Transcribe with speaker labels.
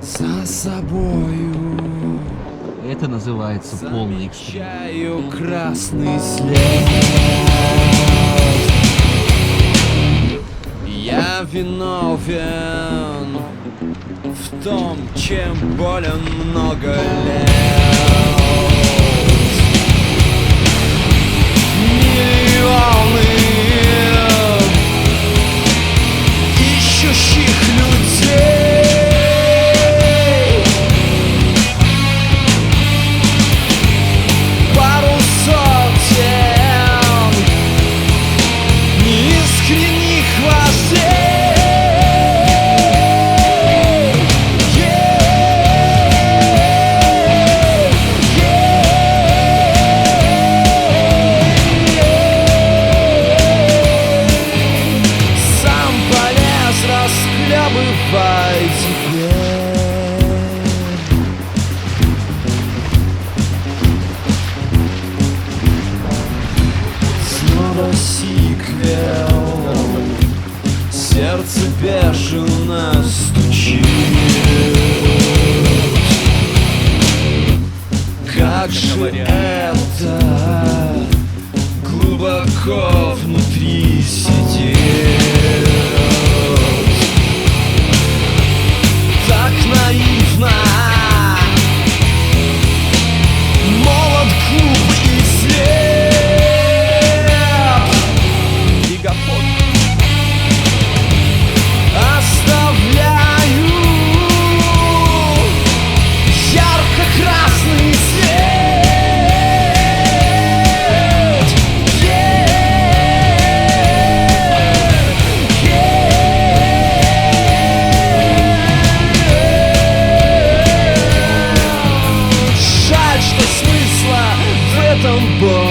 Speaker 1: За собою
Speaker 2: Это называется полный экстрим.
Speaker 1: замечаю красный след. Я виновен в том, чем болен много лет. Миллионы ищущих людей, пару сотен неискренних вождей. Сам полез расхлебывай теперь. Снова сиквел, сердце бешено стучит. Как же это глубоко внутри сидит, так наивно, молод, глуп и слеп. Гигafon. Оставляю ярко-красный след. Жаль, что смысла в этом больше.